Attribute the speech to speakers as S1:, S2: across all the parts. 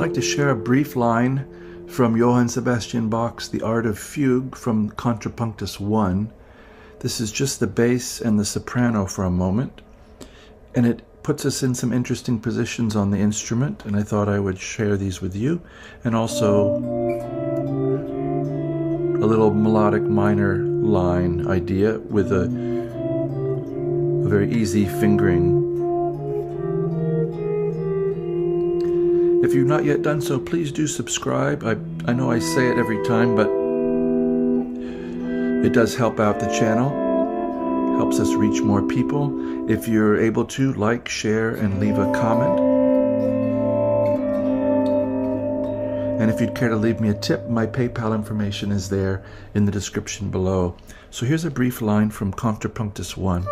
S1: like to share a brief line from Johann Sebastian Bach's The Art of Fugue from Contrapunctus 1. This is just the bass and the soprano for a moment, and it puts us in some interesting positions on the instrument, and I thought I would share these with you, and also a little melodic minor line idea with a very easy fingering. If you've not yet done so, please do subscribe. I know I say it every time, but it does help out the channel, helps us reach more people. If you're able to, like, share, and leave a comment. And if you'd care to leave me a tip, my PayPal information is there in the description below. So here's a brief line from Contrapunctus 1.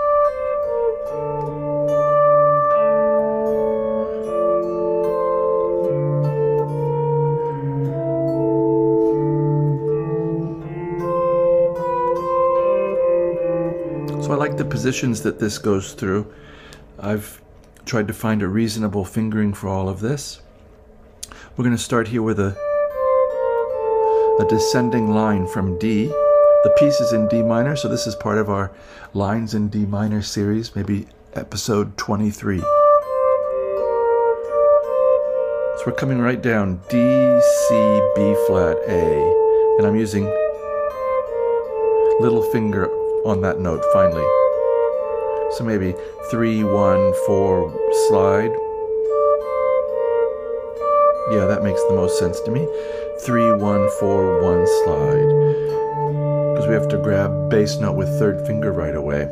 S1: So I like the positions that this goes through. I've tried to find a reasonable fingering for all of this. We're going to start here with a descending line from D. The piece is in D minor, so this is part of our Lines in D minor series, maybe episode 23. So we're coming right down D, C, B flat, A, and I'm using little finger on that note finally. So maybe 3, 1, 4, slide. Yeah, that makes the most sense to me. 3, 1, 4, 1, slide. Because we have to grab bass note with third finger right away.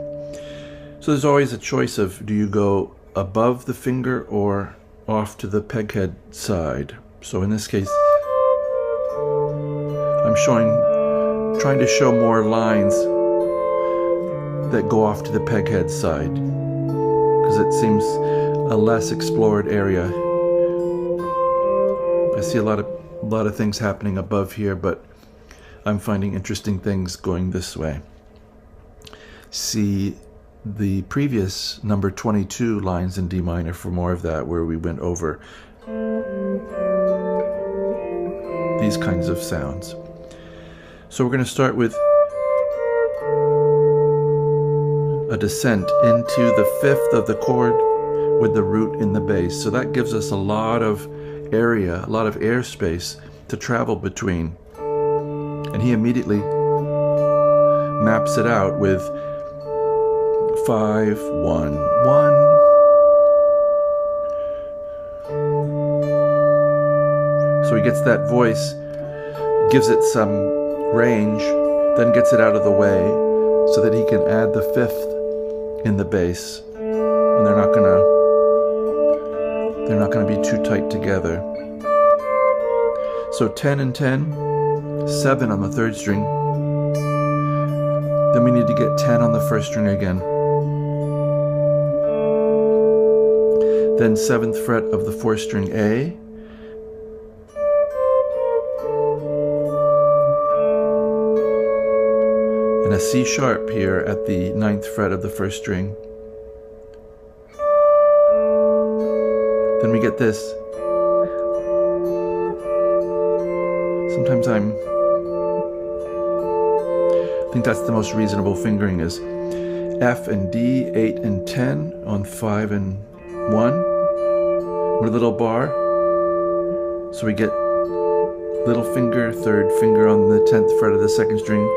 S1: So there's always a choice of, do you go above the finger or off to the peghead side? So in this case, I'm trying to show more lines that go off to the peghead side, because it seems a less explored area. I see a lot of things happening above here, but I'm finding interesting things going this way. See the previous number 22 Lines in D minor for more of that, where we went over these kinds of sounds. So we're going to start with a descent into the fifth of the chord with the root in the bass. So that gives us a lot of area, a lot of airspace to travel between. And he immediately maps it out with 5, 1, 1. So he gets that voice, gives it some range, then gets it out of the way so that he can add the fifth in the bass. And they're not gonna be too tight together. So 10 and 10, 7 on the third string. Then we need to get 10 on the first string again. Then 7th fret of the 4th string A. And a C sharp here at the 9th fret of the 1st string. Then we get this. Sometimes I think that's the most reasonable fingering, is F and D, 8 and 10 on 5 and 1 with a little bar. So we get little finger, third finger on the 10th fret of the 2nd string,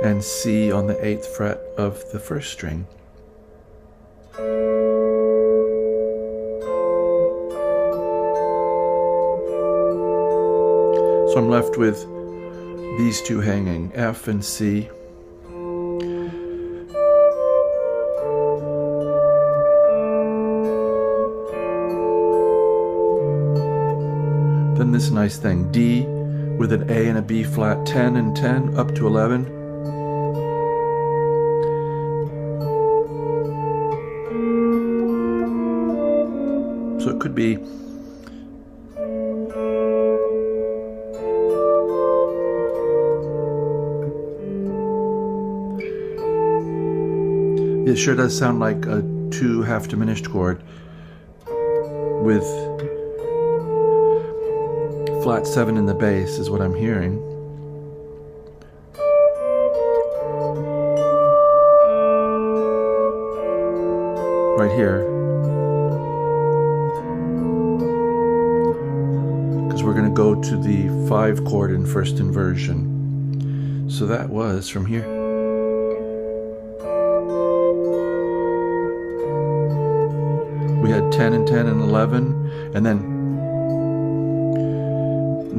S1: and C on the 8th fret of the 1st string. So I'm left with these two hanging, F and C. Then this nice thing, D with an A and a B flat, 10 and 10 up to 11. So it could be it sure does sound like a 2 half diminished chord with flat 7 in the bass is what I'm hearing. Right here. Because we're going to go to the 5 chord in first inversion. So that was from here. We had 10 and 10 and 11, and then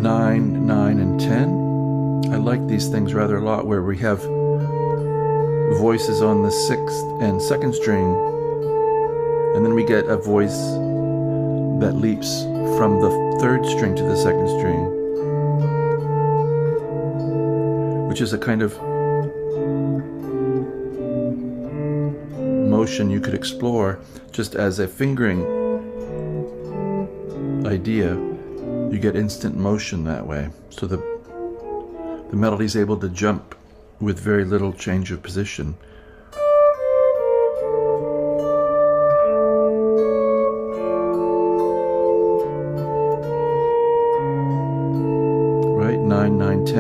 S1: 9, 9, and 10. I like these things rather a lot, where we have voices on the 6th and 2nd string, and then we get a voice that leaps from the 3rd string to the 2nd string, which is a kind of motion you could explore just as a fingering idea. You get instant motion that way. So the melody is able to jump with very little change of position. Right, 9, 9, 10.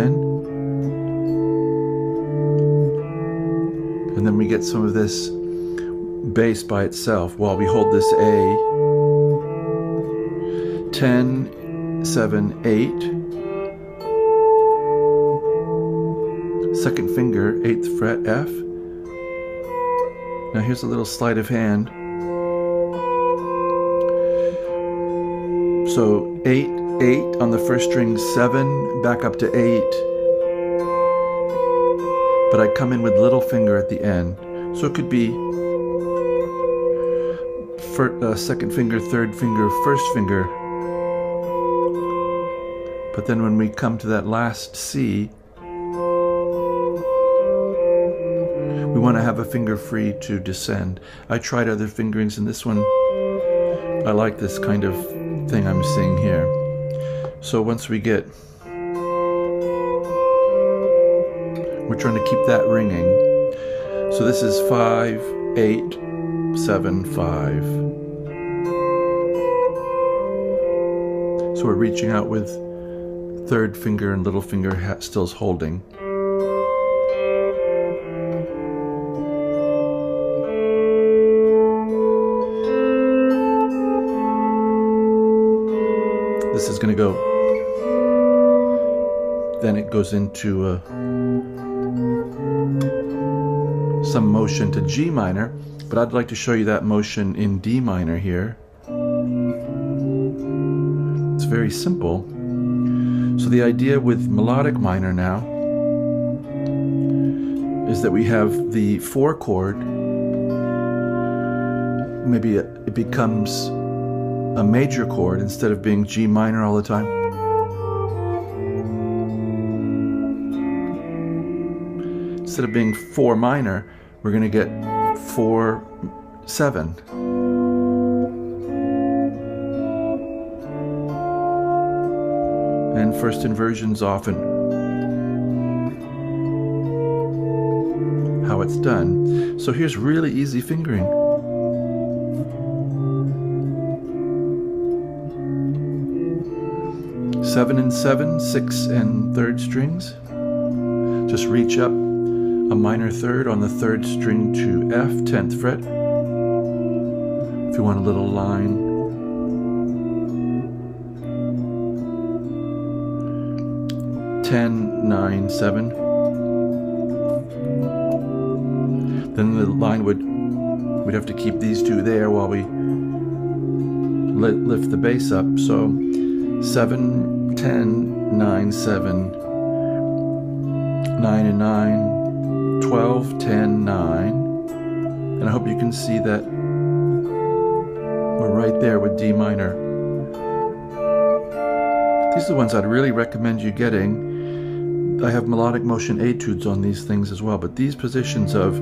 S1: And then we get some of this bass by itself while we hold this A. 10, 7, 8. 2nd finger, 8th fret, F. Now here's a little sleight of hand. So 8, 8 on the 1st string, 7, back up to 8. But I come in with little finger at the end. So it could be 2nd finger, 3rd finger, 1st finger. But then when we come to that last C, we want to have a finger free to descend. I tried other fingerings, and this one, I like this kind of thing I'm seeing here. So once we get, we're trying to keep that ringing. So this is 5, 8, 7, 5. So we're reaching out with 3rd finger and little finger still holding. This is going to go, then it goes into some motion to G minor, but I'd like to show you that motion in D minor here. It's very simple. So the idea with melodic minor now is that we have the 4 chord, maybe it becomes a major chord instead of being G minor all the time. Instead of being 4 minor, we're going to get 4, 7. And first inversion's often how it's done. So here's really easy fingering. Seven and 7, 6 and 3rd strings. Just reach up a minor 3rd on the 3rd string to F, 10th fret. If you want a little line. Ten, 9, 7. Then the line we'd have to keep these 2 there while we lift the bass up. So 7, 10, 9, 7, 9 and 9, 12, 10, 9. And I hope you can see that we're right there with D minor. These are the ones I'd really recommend you getting. I have melodic motion etudes on these things as well, but these positions of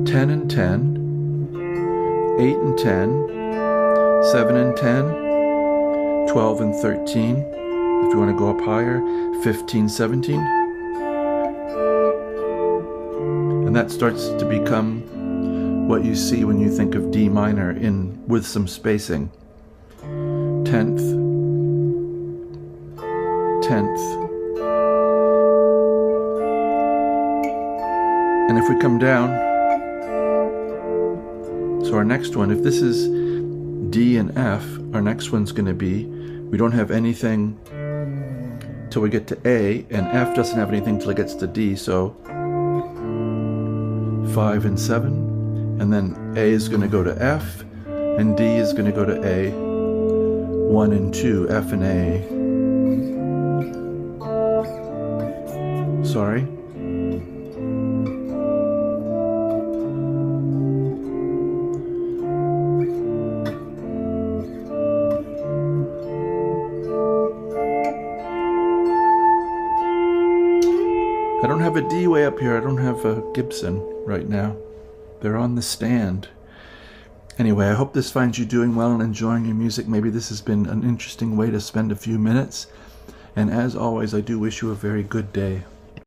S1: 10 and 10, 8 and 10, 7 and 10, 12 and 13, if you want to go up higher, 15, 17. And that starts to become what you see when you think of D minor with some spacing. 10th, 10th. And if we come down, so our next one, if this is D and F, our next one's going to be, we don't have anything till we get to A, and F doesn't have anything till it gets to D, so 5 and 7. And then A is going to go to F, and D is going to go to A. 1 and 2, F and A. Sorry. I don't have a D way up here. I don't have a Gibson right now. They're on the stand. Anyway, I hope this finds you doing well and enjoying your music. Maybe this has been an interesting way to spend a few minutes. And as always, I do wish you a very good day.